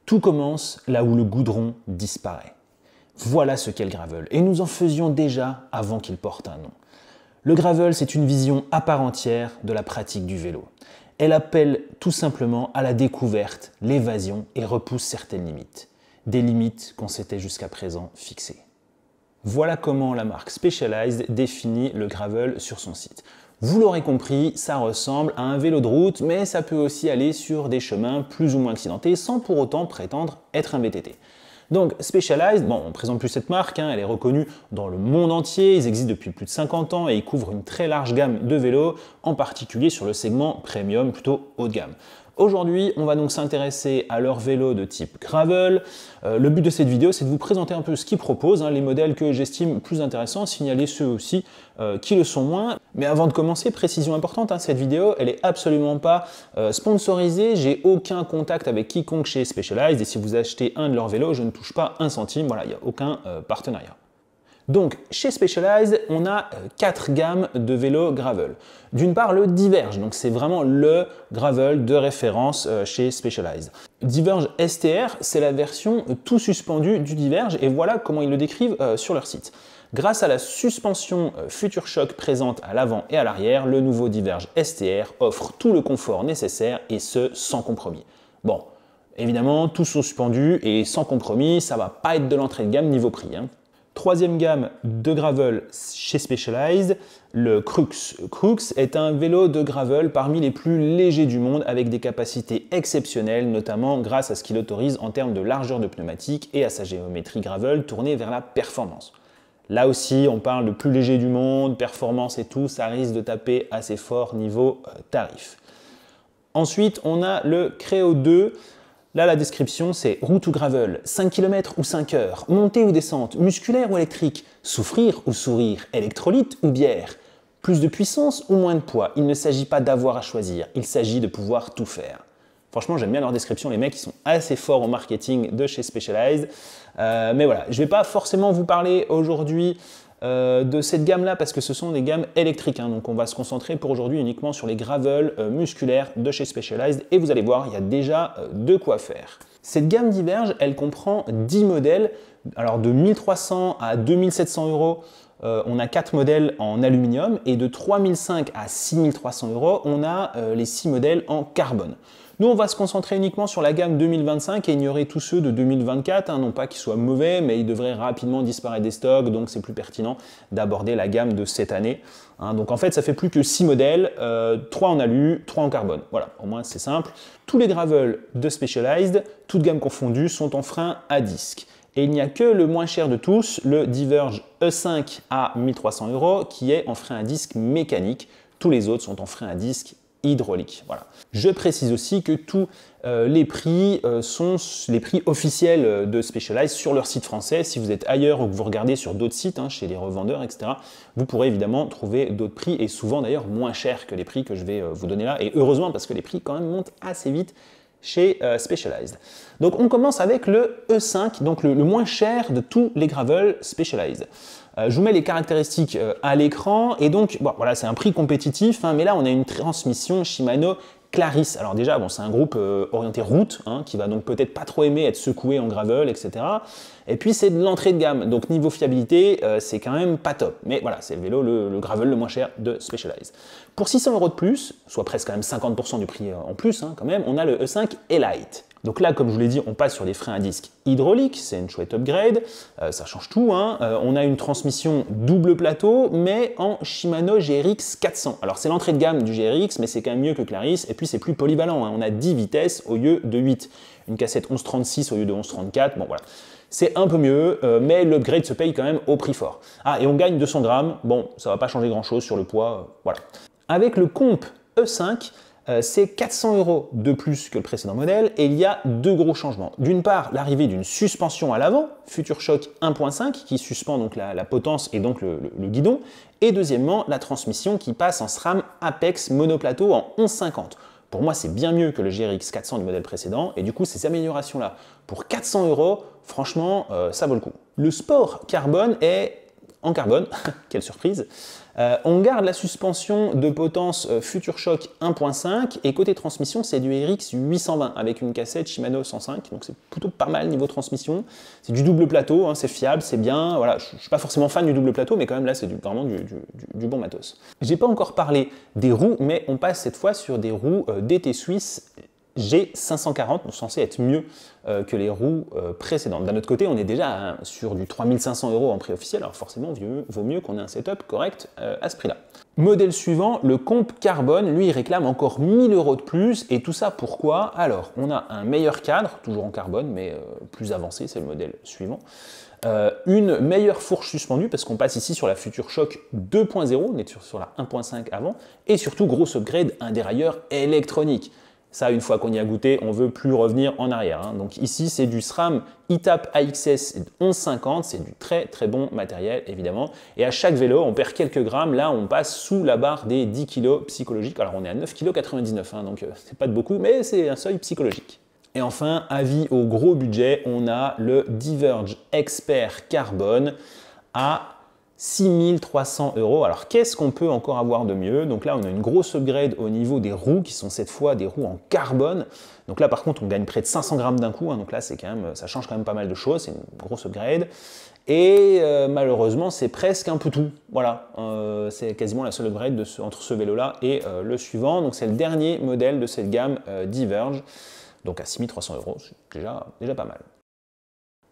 Tout commence là où le goudron disparaît. Voilà ce qu'est le gravel, et nous en faisions déjà avant qu'il porte un nom. Le gravel, c'est une vision à part entière de la pratique du vélo. Elle appelle tout simplement à la découverte, l'évasion et repousse certaines limites. Des limites qu'on s'était jusqu'à présent fixées. Voilà comment la marque Specialized définit le gravel sur son site. Vous l'aurez compris, ça ressemble à un vélo de route, mais ça peut aussi aller sur des chemins plus ou moins accidentés sans pour autant prétendre être un VTT. Donc Specialized, bon, on ne présente plus cette marque, elle est reconnue dans le monde entier, ils existent depuis plus de 50 ans et ils couvrent une très large gamme de vélos, en particulier sur le segment premium, plutôt haut de gamme. Aujourd'hui, on va donc s'intéresser à leurs vélos de type gravel. Le but de cette vidéo, c'est de vous présenter un peu ce qu'ils proposent, les modèles que j'estime plus intéressants, signaler ceux aussi qui le sont moins. Mais avant de commencer, précision importante, cette vidéo, elle est absolument pas sponsorisée. J'ai aucun contact avec quiconque chez Specialized et si vous achetez un de leurs vélos, je ne touche pas un centime. Voilà, il n'y a aucun partenariat. Donc, chez Specialized, on a 4 gammes de vélos gravel. D'une part, le Diverge, donc c'est vraiment le gravel de référence chez Specialized. Diverge STR, c'est la version tout suspendue du Diverge et voilà comment ils le décrivent sur leur site. Grâce à la suspension Future Shock présente à l'avant et à l'arrière, le nouveau Diverge STR offre tout le confort nécessaire et ce, sans compromis. Bon, évidemment, tout suspendu et sans compromis, ça va pas être de l'entrée de gamme niveau prix. Troisième gamme de gravel chez Specialized, le Crux. Crux est un vélo de gravel parmi les plus légers du monde avec des capacités exceptionnelles, notamment grâce à ce qu'il autorise en termes de largeur de pneumatique et à sa géométrie gravel tournée vers la performance. Là aussi, on parle de plus léger du monde, performance et tout, ça risque de taper assez fort niveau tarif. Ensuite, on a le Creo 2. Là, la description, c'est route ou gravel, 5 km ou 5 heures, montée ou descente, musculaire ou électrique, souffrir ou sourire, électrolyte ou bière, plus de puissance ou moins de poids. Il ne s'agit pas d'avoir à choisir, il s'agit de pouvoir tout faire. Franchement, j'aime bien leur description, les mecs, ils sont assez forts au marketing de chez Specialized. Mais voilà, je ne vais pas forcément vous parler aujourd'hui de cette gamme-là parce que ce sont des gammes électriques. Donc on va se concentrer pour aujourd'hui uniquement sur les gravels musculaires de chez Specialized et vous allez voir, il y a déjà de quoi faire. Cette gamme Diverge, elle comprend 10 modèles, alors de 1300 à 2700 euros. On a 4 modèles en aluminium et de 3500 à 6300 euros, on a les 6 modèles en carbone. Nous, on va se concentrer uniquement sur la gamme 2025 et ignorer tous ceux de 2024, non pas qu'ils soient mauvais, mais ils devraient rapidement disparaître des stocks, donc c'est plus pertinent d'aborder la gamme de cette année. Donc en fait, ça fait plus que 6 modèles, 3 en alu, 3 en carbone. Voilà, au moins c'est simple. Tous les gravels de Specialized, toutes gammes confondues, sont en frein à disque. Et il n'y a que le moins cher de tous, le Diverge E5 à 1300 euros, qui est en frein à disque mécanique. Tous les autres sont en frein à disque hydraulique. Voilà. Je précise aussi que tous les prix sont les prix officiels de Specialized sur leur site français. Si vous êtes ailleurs ou que vous regardez sur d'autres sites, chez les revendeurs, etc., vous pourrez évidemment trouver d'autres prix et souvent d'ailleurs moins chers que les prix que je vais vous donner là. Et heureusement parce que les prix quand même montent assez vite chez Specialized. Donc on commence avec le E5, donc le moins cher de tous les gravels Specialized. Je vous mets les caractéristiques à l'écran et donc bon, voilà, c'est un prix compétitif, mais là on a une transmission Shimano Clarisse. Alors déjà, bon, c'est un groupe orienté route, qui va donc peut-être pas trop aimer être secoué en gravel, etc. Et puis c'est de l'entrée de gamme, donc niveau fiabilité, c'est quand même pas top. Mais voilà, c'est le vélo, le gravel le moins cher de Specialized. Pour 600 euros de plus, soit presque quand même 50% du prix en plus, quand même, on a le E5 Elite. Donc là, comme je vous l'ai dit, on passe sur des freins à disque hydrauliques, c'est une chouette upgrade, ça change tout. On a une transmission double plateau, mais en Shimano GRX 400. Alors c'est l'entrée de gamme du GRX, mais c'est quand même mieux que Clarisse, et puis c'est plus polyvalent, on a 10 vitesses au lieu de 8. Une cassette 1136 au lieu de 1134, bon voilà. C'est un peu mieux, mais l'upgrade se paye quand même au prix fort. Ah, et on gagne 200 grammes, bon, ça va pas changer grand-chose sur le poids, voilà. Avec le Comp E5, c'est 400 euros de plus que le précédent modèle et il y a deux gros changements. D'une part, l'arrivée d'une suspension à l'avant, Future Shock 1.5, qui suspend donc la potence et donc le guidon. Et deuxièmement, la transmission qui passe en SRAM Apex monoplateau en 1150. Pour moi, c'est bien mieux que le GRX 400 du modèle précédent et du coup, ces améliorations-là, pour 400 euros, franchement, ça vaut le coup. Le Sport Carbone est en carbone, quelle surprise. On garde la suspension de potence FutureShock 1.5 et côté transmission c'est du RX 820 avec une cassette Shimano 105, donc c'est plutôt pas mal niveau transmission. C'est du double plateau, hein, c'est fiable, c'est bien, voilà, je suis pas forcément fan du double plateau mais quand même là c'est vraiment du bon matos. J'ai pas encore parlé des roues mais on passe cette fois sur des roues DT Suisse G540, donc censé être mieux que les roues précédentes. D'un autre côté, on est déjà sur du 3500 € en prix officiel, alors forcément, vaut mieux qu'on ait un setup correct à ce prix-là. Modèle suivant, le Comp Carbone, lui, il réclame encore 1000 € de plus, et tout ça pourquoi? Alors, on a un meilleur cadre, toujours en carbone, mais plus avancé, c'est le modèle suivant. Une meilleure fourche suspendue, parce qu'on passe ici sur la FutureShock 2.0, on est sur la 1.5 avant, et surtout, gros upgrade, un dérailleur électronique. Ça, une fois qu'on y a goûté, on ne veut plus revenir en arrière. Hein. Donc ici, c'est du SRAM ITAP AXS 1150, c'est du très très bon matériel, évidemment. Et à chaque vélo, on perd quelques grammes. Là, on passe sous la barre des 10 kg psychologiques. Alors, on est à 9,99 kg, hein, donc c'est pas de beaucoup, mais c'est un seuil psychologique. Et enfin, avis au gros budget, on a le Diverge Expert Carbone à 6300 €. Alors qu'est-ce qu'on peut encore avoir de mieux? Donc là on a une grosse upgrade au niveau des roues qui sont cette fois des roues en carbone. Donc là par contre on gagne près de 500 grammes d'un coup, hein. Donc là c'est quand même, ça change quand même pas mal de choses, c'est une grosse upgrade. Et malheureusement c'est presque un peu tout. Voilà, c'est quasiment la seule upgrade entre ce vélo là et le suivant. Donc c'est le dernier modèle de cette gamme Diverge. Donc à 6300 €, c'est déjà pas mal.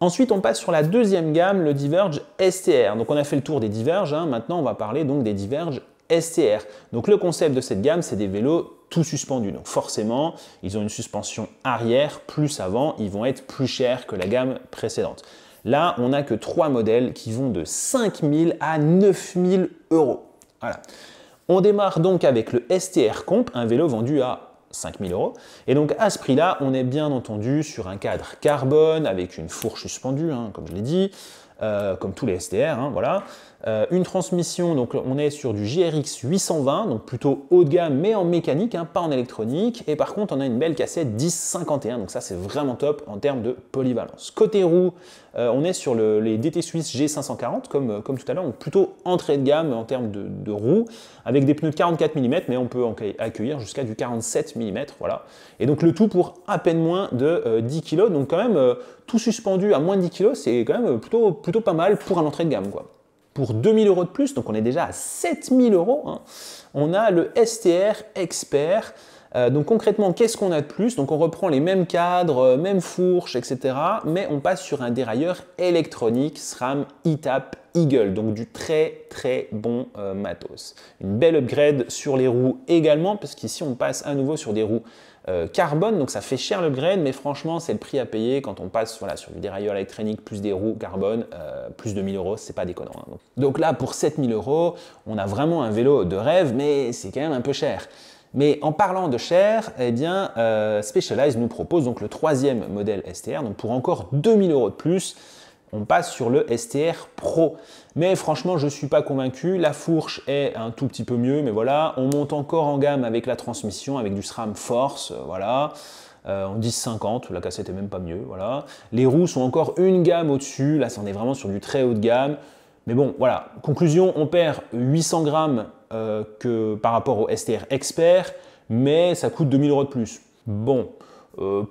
Ensuite, on passe sur la deuxième gamme, le Diverge STR. Donc on a fait le tour des Diverge, hein. Maintenant on va parler donc des Diverge STR. Donc le concept de cette gamme, c'est des vélos tout suspendus. Donc forcément, ils ont une suspension arrière plus avant, ils vont être plus chers que la gamme précédente. Là, on n'a que 3 modèles qui vont de 5000 à 9000 €. Voilà. On démarre donc avec le STR Comp, un vélo vendu à 5000 €. Et donc à ce prix-là, on est bien entendu sur un cadre carbone avec une fourche suspendue, hein, comme je l'ai dit, comme tous les STR, hein, voilà. Une transmission, donc on est sur du GRX 820, donc plutôt haut de gamme, mais en mécanique, hein, pas en électronique. Et par contre, on a une belle cassette 1051, donc ça c'est vraiment top en termes de polyvalence. Côté roue, on est sur les DT Suisse G540, comme tout à l'heure, donc plutôt entrée de gamme en termes de roues, avec des pneus de 44 mm, mais on peut accueillir jusqu'à du 47 mm, voilà. Et donc le tout pour à peine moins de 10 kg, donc quand même tout suspendu à moins de 10 kg, c'est quand même plutôt pas mal pour un entrée de gamme, quoi. Pour 2000 € de plus, donc on est déjà à 7000 €, hein, on a le STR Expert. Donc concrètement, qu'est-ce qu'on a de plus? Donc on reprend les mêmes cadres, mêmes fourches, etc. Mais on passe sur un dérailleur électronique SRAM ITAP Eagle, donc du très très bon matos. Une belle upgrade sur les roues également, parce qu'ici on passe à nouveau sur des roues carbone, donc ça fait cher l'upgrade, mais franchement c'est le prix à payer quand on passe voilà, sur du dérailleur électronique plus des roues carbone, plus de 1000 €, c'est pas déconnant. Hein. Donc là pour 7000 €, on a vraiment un vélo de rêve, mais c'est quand même un peu cher. Mais en parlant de cher, eh bien, Specialized nous propose donc le troisième modèle STR, donc pour encore 2000 € de plus, on passe sur le STR Pro. Mais franchement, je ne suis pas convaincu. La fourche est un tout petit peu mieux, mais voilà, on monte encore en gamme avec la transmission, avec du SRAM Force, voilà. En 1050, la cassette est même pas mieux, voilà. Les roues sont encore une gamme au-dessus, là, on est vraiment sur du très haut de gamme. Mais bon, voilà, conclusion, on perd 800 grammes par rapport au STR Expert, mais ça coûte 2000 € de plus. Bon.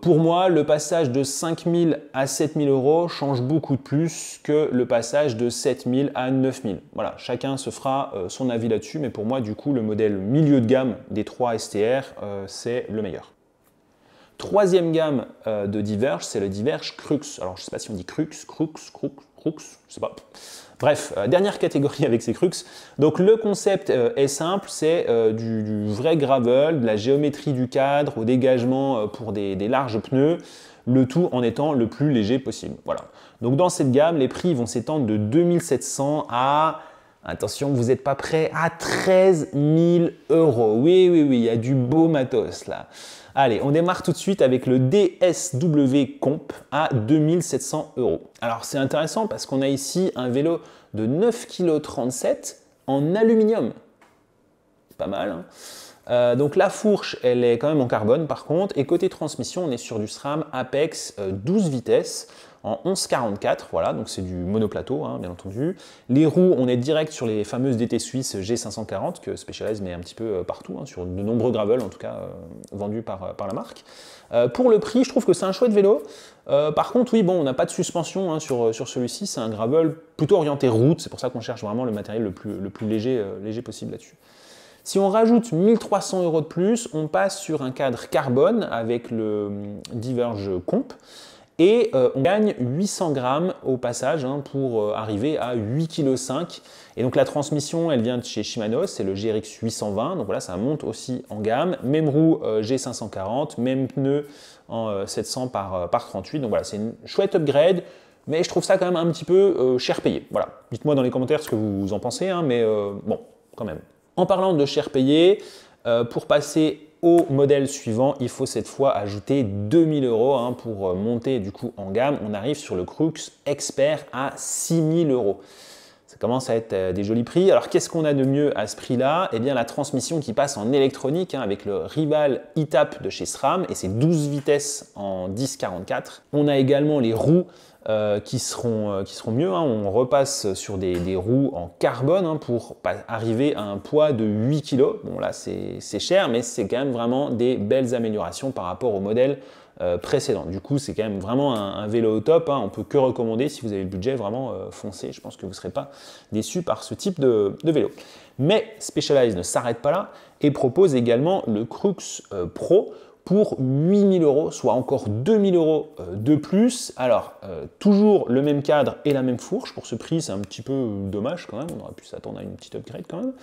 Pour moi, le passage de 5000 à 7000 € change beaucoup de plus que le passage de 7000 à 9000. Voilà, chacun se fera son avis là-dessus, mais pour moi, du coup, le modèle milieu de gamme des 3 STR, c'est le meilleur. Troisième gamme de Diverge, c'est le Diverge Crux. Alors, je ne sais pas si on dit Crux, je ne sais pas. Bref, dernière catégorie avec ces Crux. Donc le concept est simple, c'est du vrai gravel, de la géométrie du cadre, au dégagement pour des larges pneus, le tout en étant le plus léger possible. Voilà. Donc dans cette gamme, les prix vont s'étendre de 2700 à, attention, vous n'êtes pas prêts, à 13 000 €. Oui, il y a du beau matos là. Allez, on démarre tout de suite avec le DSW Comp à 2700 €. Alors c'est intéressant parce qu'on a ici un vélo de 9,37 kg en aluminium. Pas mal, hein. Donc la fourche, elle est quand même en carbone par contre. Et côté transmission, on est sur du SRAM Apex 12 vitesses en 1144, voilà, donc c'est du monoplateau, hein, bien entendu. Les roues, on est direct sur les fameuses DT suisses G540 que Specialized met un petit peu partout, hein, sur de nombreux gravels en tout cas vendus par la marque. Pour le prix, je trouve que c'est un chouette vélo. Par contre, oui, bon, on n'a pas de suspension hein, sur celui-ci, c'est un gravel plutôt orienté route, c'est pour ça qu'on cherche vraiment le matériel le plus léger possible là-dessus. Si on rajoute 1300 € de plus, on passe sur un cadre carbone avec le Diverge Comp. Et on gagne 800 grammes au passage hein, pour arriver à 8,5 kg. Et donc la transmission, elle vient de chez Shimano, c'est le GRX 820. Donc voilà, ça monte aussi en gamme. Même roue G540, même pneu en 700 par 38. Donc voilà, c'est une chouette upgrade. Mais je trouve ça quand même un petit peu cher payé. Voilà, dites-moi dans les commentaires ce que vous en pensez, hein, mais bon, quand même. En parlant de cher payé, pour passer au modèle suivant, il faut cette fois ajouter 2000 € hein, pour monter du coup en gamme. On arrive sur le Crux Expert à 6000 €. Ça commence à être des jolis prix. Alors qu'est-ce qu'on a de mieux à ce prix-là? Eh bien la transmission qui passe en électronique hein, avec le Rival E-Tap de chez SRAM et ses 12 vitesses en 1044. On a également les roues qui seront mieux. Hein. On repasse sur des roues en carbone hein, pour arriver à un poids de 8 kg. Bon là c'est cher, mais c'est quand même vraiment des belles améliorations par rapport au modèle précédent. Du coup, c'est quand même vraiment un vélo au top. Hein. On peut que recommander si vous avez le budget, vraiment foncez. Je pense que vous ne serez pas déçus par ce type de vélo. Mais Specialized ne s'arrête pas là et propose également le Crux Pro pour 8000 €, soit encore 2000 € de plus. Alors, toujours le même cadre et la même fourche. Pour ce prix, c'est un petit peu dommage quand même. On aurait pu s'attendre à une petite upgrade quand même.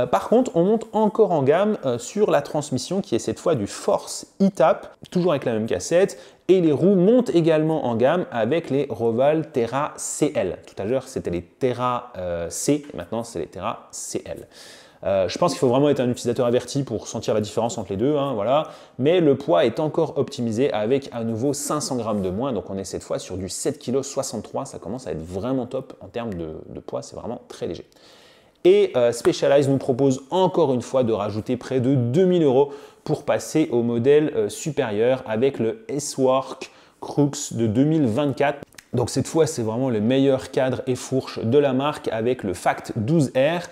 Par contre, on monte encore en gamme sur la transmission qui est cette fois du Force E-Tap, toujours avec la même cassette. Et les roues montent également en gamme avec les Roval Terra CL. Tout à l'heure, c'était les Terra C, et maintenant c'est les Terra CL. Je pense qu'il faut vraiment être un utilisateur averti pour sentir la différence entre les deux, hein, voilà. Mais le poids est encore optimisé avec à nouveau 500 grammes de moins, donc on est cette fois sur du 7,63 kg, ça commence à être vraiment top en termes de poids, c'est vraiment très léger. Et Specialized nous propose encore une fois de rajouter près de 2000 € pour passer au modèle supérieur avec le S-Work Crux de 2024. Donc cette fois, c'est vraiment le meilleur cadre et fourche de la marque avec le Fact 12R.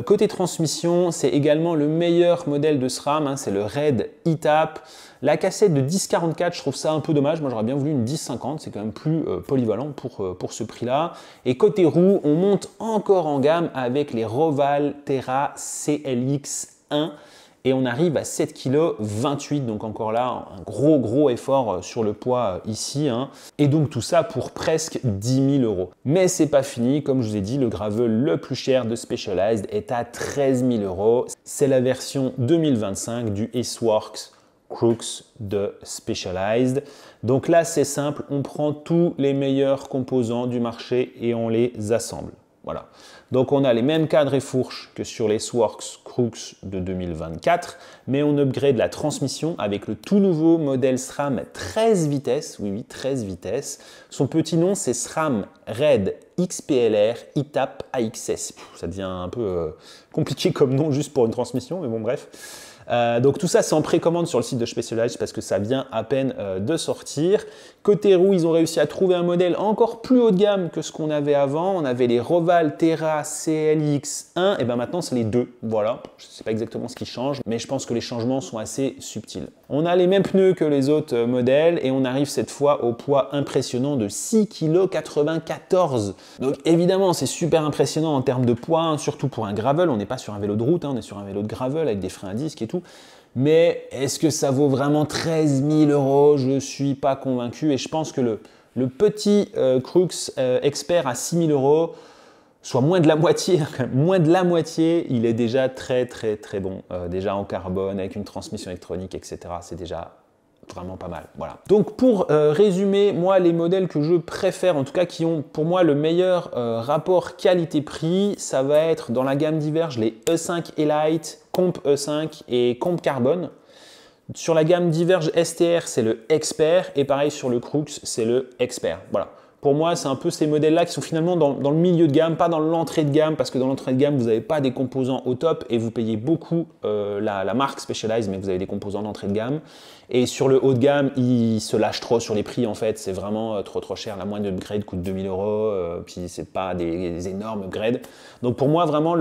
Côté transmission, c'est également le meilleur modèle de SRAM, hein, c'est le Red E-Tap. La cassette de 1044, je trouve ça un peu dommage. Moi, j'aurais bien voulu une 1050, c'est quand même plus polyvalent pour ce prix-là. Et côté roue, on monte encore en gamme avec les Roval Terra CLX1. Et on arrive à 7,28 kg, donc encore là, un gros effort sur le poids ici. Hein. Et donc tout ça pour presque 10 000 €. Mais c'est pas fini, comme je vous ai dit, le gravel le plus cher de Specialized est à 13 000 €. C'est la version 2025 du S-Works Crux de Specialized. Donc là, c'est simple, on prend tous les meilleurs composants du marché et on les assemble. Voilà. Donc on a les mêmes cadres et fourches que sur les S-Works Crux de 2024, mais on upgrade la transmission avec le tout nouveau modèle SRAM 13 vitesses. Oui, 13 vitesses. Son petit nom, c'est SRAM Red XPLR E-Tap AXS. Ça devient un peu compliqué comme nom juste pour une transmission, mais bon, bref. Donc tout ça c'est en précommande sur le site de Specialized parce que ça vient à peine de sortir. Côté roue, ils ont réussi à trouver un modèle encore plus haut de gamme que ce qu'on avait avant. On avait les Roval Terra CLX1 et bien maintenant c'est les deux. Voilà, je ne sais pas exactement ce qui change, mais je pense que les changements sont assez subtils. On a les mêmes pneus que les autres modèles et on arrive cette fois au poids impressionnant de 6,94 kg. Donc évidemment c'est super impressionnant en termes de poids, hein, surtout pour un gravel. On n'est pas sur un vélo de route, hein, on est sur un vélo de gravel avec des freins à disque et tout. Mais est-ce que ça vaut vraiment 13 000 €? Je ne suis pas convaincu et je pense que le petit Crux Expert à 6 000 €, soit moins de la moitié, il est déjà très bon. Déjà en carbone, avec une transmission électronique, etc. C'est déjà vraiment pas mal. Voilà. Donc pour résumer, moi les modèles que je préfère, en tout cas qui ont pour moi le meilleur rapport qualité-prix, ça va être dans la gamme Diverge les E5 Elite, Comp E5 et Comp Carbone. Sur la gamme Diverge STR, c'est le Expert et pareil sur le Crux, c'est le Expert. Voilà. Pour moi, c'est un peu ces modèles-là qui sont finalement dans le milieu de gamme, pas dans l'entrée de gamme, parce que dans l'entrée de gamme, vous n'avez pas des composants au top et vous payez beaucoup la marque Specialized, mais vous avez des composants d'entrée de gamme. Et sur le haut de gamme, ils se lâchent trop sur les prix, en fait. C'est vraiment trop cher. La moindre upgrade coûte 2000 €, puis c'est pas des énormes upgrades. Donc pour moi, vraiment,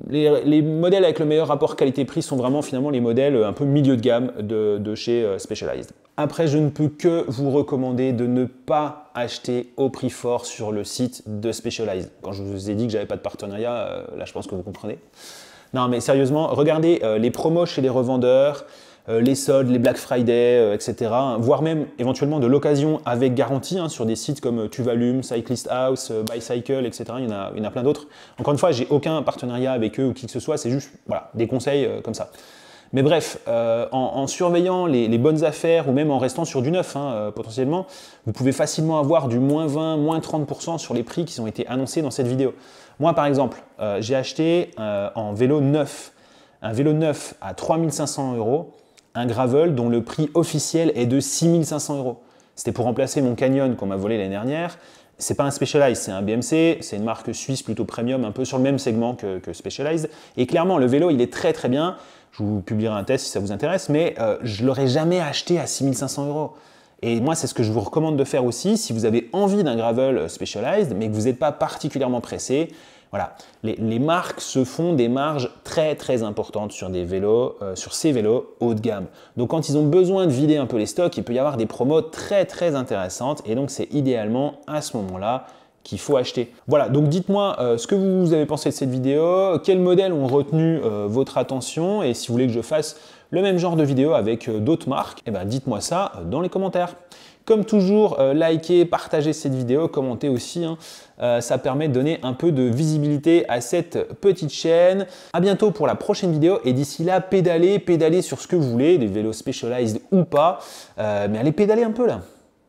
les modèles avec le meilleur rapport qualité-prix sont vraiment finalement les modèles un peu milieu de gamme de chez Specialized. Après, je ne peux que vous recommander de ne pas acheter au prix fort sur le site de Specialized. Quand je vous ai dit que j'avais pas de partenariat, là je pense que vous comprenez. Non mais sérieusement, regardez les promos chez les revendeurs, les soldes, les Black Friday, etc. Voire même éventuellement de l'occasion avec garantie sur des sites comme Tuvalume, Cyclist House, Bicycle, etc. Il y en a plein d'autres. Encore une fois, j'ai aucun partenariat avec eux ou qui que ce soit, c'est juste voilà, des conseils comme ça. Mais bref, en surveillant les bonnes affaires ou même en restant sur du neuf potentiellement, vous pouvez facilement avoir du moins 20, moins 30% sur les prix qui ont été annoncés dans cette vidéo. Moi par exemple, j'ai acheté un vélo neuf à 3500 €, un gravel dont le prix officiel est de 6500 €. C'était pour remplacer mon Canyon qu'on m'a volé l'année dernière. C'est pas un Specialized, c'est un BMC, c'est une marque suisse plutôt premium, un peu sur le même segment que Specialized. Et clairement, le vélo, il est très très bien. Je vous publierai un test si ça vous intéresse, mais je ne l'aurais jamais acheté à 6500 €. Et moi, c'est ce que je vous recommande de faire aussi si vous avez envie d'un gravel Specialized, mais que vous n'êtes pas particulièrement pressé. Voilà, les marques se font des marges très très importantes sur des vélos, sur ces vélos haut de gamme. Donc quand ils ont besoin de vider un peu les stocks, il peut y avoir des promos très très intéressantes et donc c'est idéalement à ce moment-là qu'il faut acheter. Voilà, donc dites-moi ce que vous avez pensé de cette vidéo, quels modèles ont retenu votre attention et si vous voulez que je fasse le même genre de vidéo avec d'autres marques, eh ben, dites-moi ça dans les commentaires. Comme toujours, likez, partagez cette vidéo, commentez aussi, ça permet de donner un peu de visibilité à cette petite chaîne. À bientôt pour la prochaine vidéo et d'ici là, pédalez sur ce que vous voulez, des vélos Specialized ou pas, mais allez pédaler un peu là.